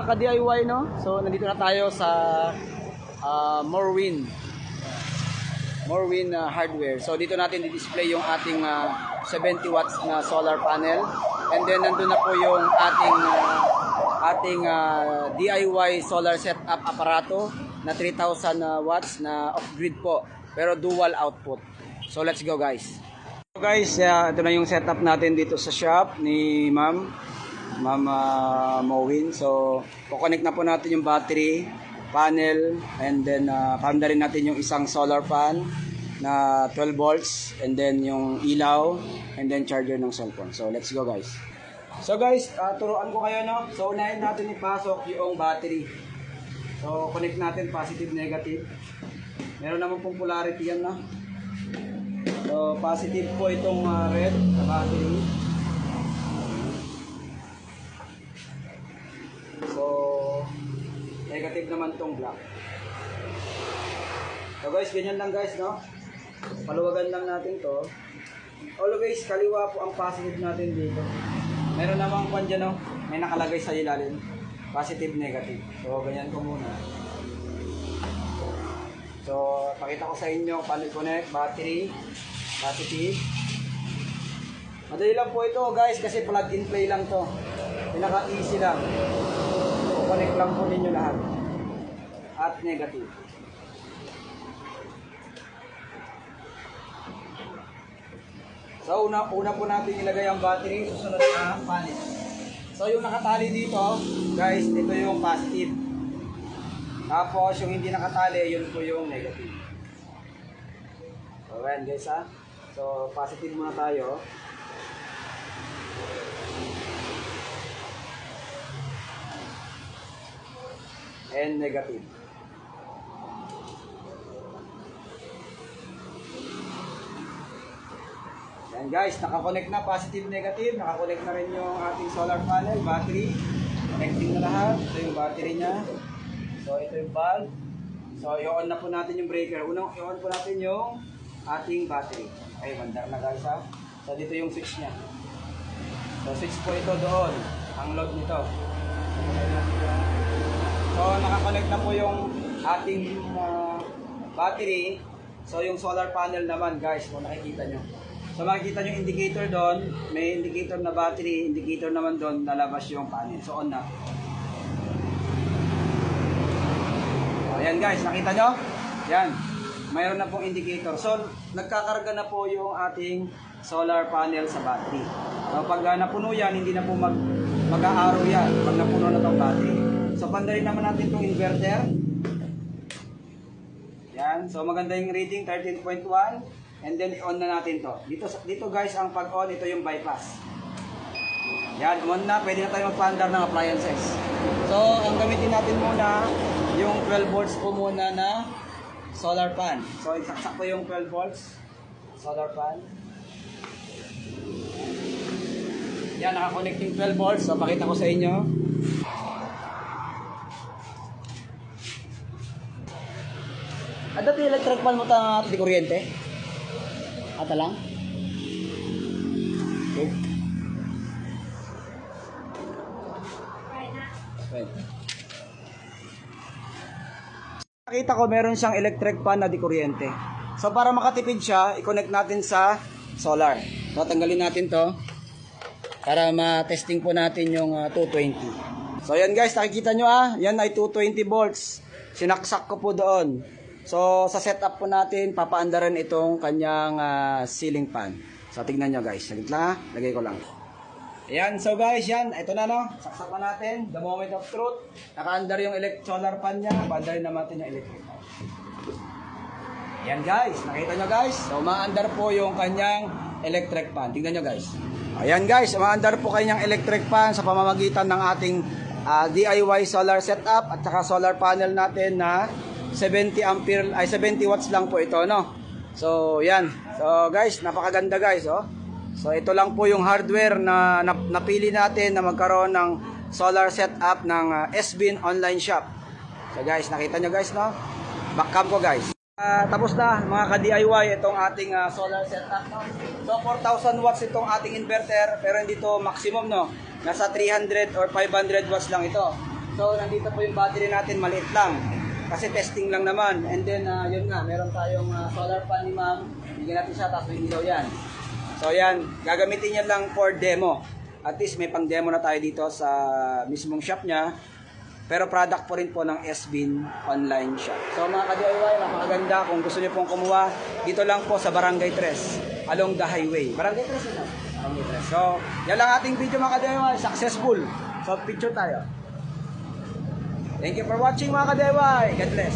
ka-DIY, no? So nandito na tayo sa Morwin Hardware. So dito natin di-display yung ating 70 watts na solar panel. And then nandun na po yung ating DIY solar setup aparato na 3,000 watts na off-grid po. Pero dual output. So let's go, guys. So guys, ito na yung setup natin dito sa shop ni Ma'am Morwin. So kukonek na po natin yung battery panel, and then paanda rin natin yung isang solar pan na 12 volts, and then yung ilaw, and then charger ng cellphone. So let's go, guys. So guys, turuan ko kayo, no? So unahin natin ipasok yung battery. So connect natin positive negative. Meron naman pong polarity yan, no? So positive po itong red na battery. So negative naman tong black. So guys, ganyan lang guys, no? Paluwagan lang natin to. Always kaliwa po ang positive natin dito. Meron namang kwan dyan, no? May nakalagay sa ilalim. Positive, negative. So ganyan ko muna. So pakita ko sa inyo paano i-connect battery, positive. Madali lang po ito guys, kasi plug and play lang to. Pinaka easy lang. Connect lang po ninyo lahat. At negative. So una po natin ilagay ang battery, susunod na panel. So yung nakatali dito, guys, ito yung positive. Tapos yung hindi nakatali, yun po yung negative. So ayan guys, ha. So positive muna tayo. And negative. Yan guys, nakakonect na positive negative, nakakonect na rin yung ating solar panel, battery. Connecting na lahat. Ito yung battery niya. So ito yung bulb. So i-on na po natin yung breaker. Unang i-on po natin yung ating battery. Okay, mandar na guys, ha. So dito yung switch niya. So switch po ito doon, ang load nito. So nakakonect na po yung ating battery. So yung solar panel naman guys, kung nakikita nyo. So makikita nyo yung indicator doon. May indicator na battery, indicator naman doon, nalabas yung panel. So on na. Ayan guys, nakita nyo? Yan. Mayroon na pong indicator. So nagkakarga na po yung ating solar panel sa battery. So pag napuno yan, hindi na po mag-aaraw yan pag napuno na itong battery. So pandarin naman natin itong inverter. Yan. So maganda yung reading, 13.1. And then on na natin to. Dito guys, ang pag-on, ito yung bypass. Yan, on na. Pwede na tayo magpa-andar ng appliances. So ang gamitin natin muna, yung 12 volts po muna na solar pan. So isaksak ko yung 12 volts solar pan. Yan, nakakonect yung 12 volts. So pakita ko sa inyo. Ada ti electric pan mo ta di kuryente? Ata lang? Okay. Right. Nakita ko meron siyang electric pan na di kuryente. So para makatipid siya, i-connect natin sa solar. So tanggalin natin to para ma-testing po natin yung 220. So yan guys, nakikita nyo yan ay 220 volts. Sinaksak ko po doon. So sa setup po natin, papaandaran itong kanyang ceiling fan. So tignan nyo guys, saglit lang, lagay ko lang. Ayan, so guys, yan, ito na no, saksak na natin, the moment of truth. Nakaandar yung solar fan niya, paandarin naman natin yung electric fan. Ayan guys, nakita nyo guys, so maandar po yung kanyang electric fan. Tignan nyo guys. Ayan guys, maandar po kanyang electric fan sa pamamagitan ng ating DIY solar setup at saka solar panel natin na 70 watts lang po ito, no? So, yan. So, guys, napakaganda guys, oh. So, ito lang po yung hardware na napili natin na magkaroon ng solar setup ng SBIN online shop. So, guys, nakita nyo guys, no? Backcam ko guys. Tapos na mga ka-DIY itong ating solar setup, no? So 4,000 watts itong ating inverter, pero hindi to maximum, no? Nasa 300 or 500 watts lang ito. So, nandito po yung battery natin, maliit lang. Kasi testing lang naman. And then, yun nga, meron tayong solar pan ni ma'am. Bigyan natin siya, tapos may ilaw yan. So, yan, gagamitin yan lang for demo. At least may pang demo na tayo dito sa mismong shop niya. Pero product po rin po ng SBIN online shop. So mga ka-DIY, napakaganda. Kung gusto niyo pong kumuha, dito lang po sa Barangay 3, along the highway. Barangay 3 ito? Barangay 3. So, yan lang ating video mga ka-DIY. Successful. So, picture tayo. Thank you for watching mga ka-DIY. God bless.